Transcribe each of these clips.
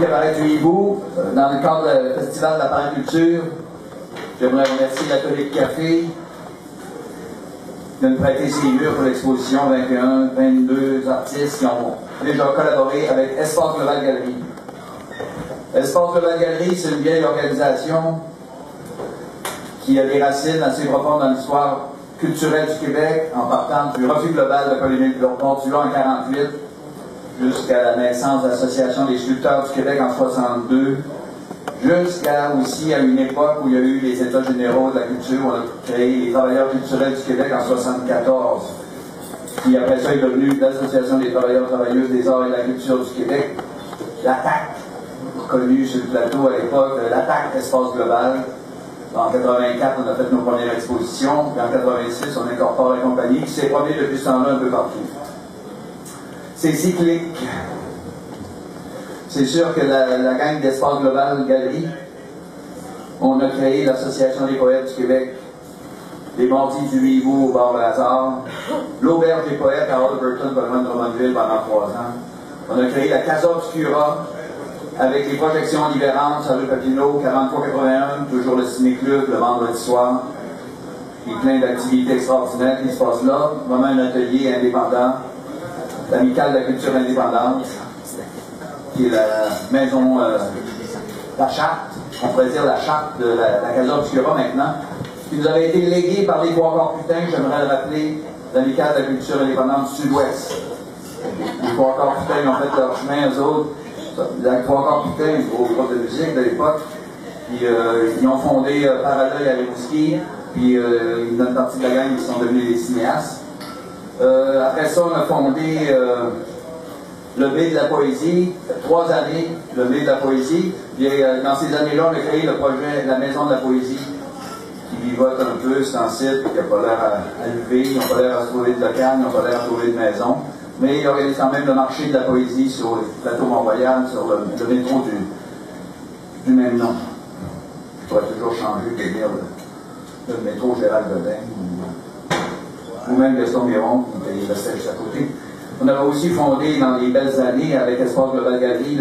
Cabaret du Hibou, dans le cadre du Festival de la Paraculture, j'aimerais remercier l'Atelier de Café de nous prêter ses murs pour l'exposition 21-22 artistes qui ont déjà collaboré avec Espace Global Galerie. Espace Global Galerie, c'est une vieille organisation qui a des racines assez profondes dans l'histoire culturelle du Québec, en partant du refus global de Polynésie-Portula en 1948 jusqu'à la naissance de l'Association des sculpteurs du Québec en 1962, jusqu'à aussi à une époque où il y a eu les États généraux de la culture, où on a créé les Travailleurs culturels du Québec en 1974, qui après ça est devenu l'Association des travailleurs-travailleuses des arts et de la culture du Québec. L'ATAC, connue sur le plateau à l'époque, l'ATAC Espace Global. En 1984, on a fait nos premières expositions, puis en 1986, on incorpore la compagnie qui s'est promenée depuis ce temps-là un peu partout. C'est cyclique. C'est sûr que la gang d'Espace Global Galerie, on a créé l'Association des poètes du Québec, les Mardis du Hibou au Bar Lazare, l'Auberge des poètes à Alberton, pas loin de Drummondville, pendant 3 ans. On a créé la Casa Obscura, avec les projections libérantes sur rue Papineau, 43-81, toujours le ciné-club le vendredi soir. Il y a plein d'activités extraordinaires qui se passent là. Vraiment un atelier indépendant, l'Amicale de la culture indépendante, qui est la maison, la charte, on pourrait dire la charte de la Casa Obscura maintenant, qui nous avait été léguée par les Trois-Corps Putains, j'aimerais le rappeler, l'Amicale de la culture indépendante Sud-Ouest. Les Trois-Corps Putains ont fait leur chemin, eux autres. Les Trois-Corps Putains, gros groupe de musique de l'époque, puis ils ont fondé Parallèle à Rimouski, puis une bonne partie de la gang qui sont devenus des cinéastes. Après ça, on a fondé le Baie de la Poésie, 3 années, le Baie de la Poésie. Puis dans ces années-là, on a créé le projet La Maison de la Poésie, qui vivote un peu, sensible, qui n'a pas l'air à lever, ils n'ont pas l'air à se trouver de local, ils n'ont pas l'air à trouver de maison. Mais il organise quand même le marché de la poésie sur le plateau Mont-Royal, sur le métro du même nom. Je pourrais toujours changer de dire le métro Gérald Godin ou même Gaston Miron, qui est resté juste à côté. On avait aussi fondé dans les belles années avec Espace Global Galerie,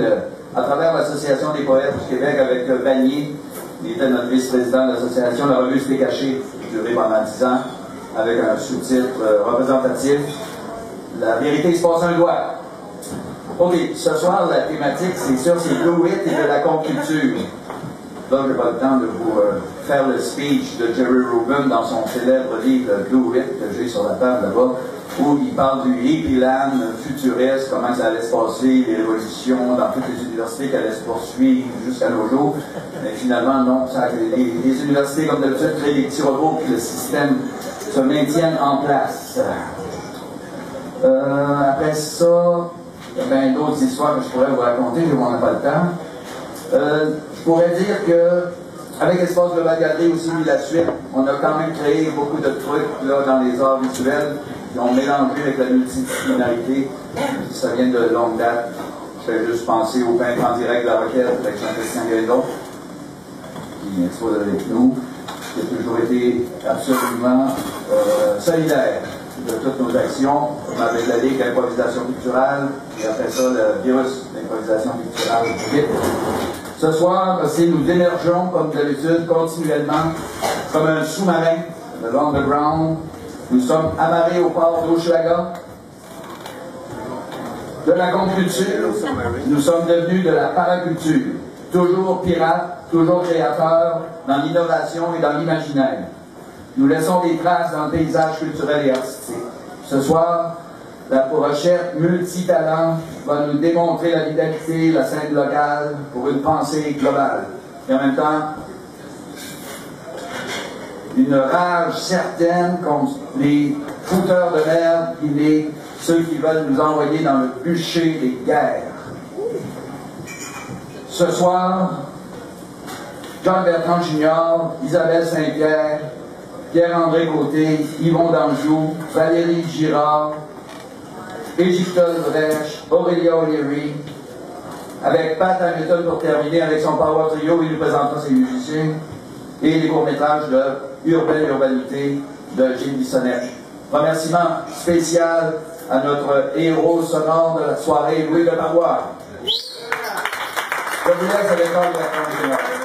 à travers l'Association des poètes du Québec avec Vanier, il était notre vice-président de l'association, la revue C'était caché, qui a duré pendant 10 ans, avec un sous-titre représentatif. La vérité se passe un doigt. OK, ce soir, la thématique, c'est sûr, c'est Blue It et de la contre-culture. Là, je n'ai pas le temps de vous faire le speech de Jerry Rubin dans son célèbre livre Blue It, que j'ai sur la table là-bas, où il parle du hippie land futuriste, comment ça allait se passer, les révolutions dans toutes les universités qui allaient se poursuivre jusqu'à nos jours. Mais finalement, non, ça, les universités, comme d'habitude, créent des petits robots pour que le système se maintienne en place. Après ça, il y a bien d'autres histoires que je pourrais vous raconter, mais on n'a pas le temps. Je pourrais dire que avec Espace Global Galerie aussi, la suite, on a quand même créé beaucoup de trucs là, dans les arts visuels qui ont mélangé avec la multidisciplinarité. Ça vient de longue date. Je fais juste penser au peintre en direct de la Roquette avec Jean-Christian Guédon, qui expose avec nous, qui a toujours été absolument solidaire de toutes nos actions, avec la Ligue d'improvisation culturelle, et après ça, le virus d'improvisation culturelle. Ce soir, nous émergeons, comme d'habitude, continuellement, comme un sous-marin de l'underground. Nous sommes amarrés au port d'Hochelaga. De la contre-culture, nous sommes devenus de la paraculture. Toujours pirates, toujours créateurs, dans l'innovation et dans l'imaginaire. Nous laissons des traces dans le paysage culturel et artistique. Ce soir, la recherche multitalent va nous démontrer la vitalité, la scène locale pour une pensée globale. Et en même temps, une rage certaine contre les fouteurs de merde et ceux qui veulent nous envoyer dans le bûcher des guerres. Ce soir, John Bertrand Junior, Isabelle Saint-Pierre, Pierre-André Côté, Yvon Danjou, Valérie Girard, Égyptole Brèche, Aurélia O'Leary, avec Pat Hamilton pour terminer avec son Power Trio, il nous présentera ses musiciens, et les courts-métrages de Urbaine Urbanité de Gilles Bissonnette. Remerciement spécial à notre héros sonore de la soirée, Louis Leparois. Je vous laisse avec l'ordre de la Convention.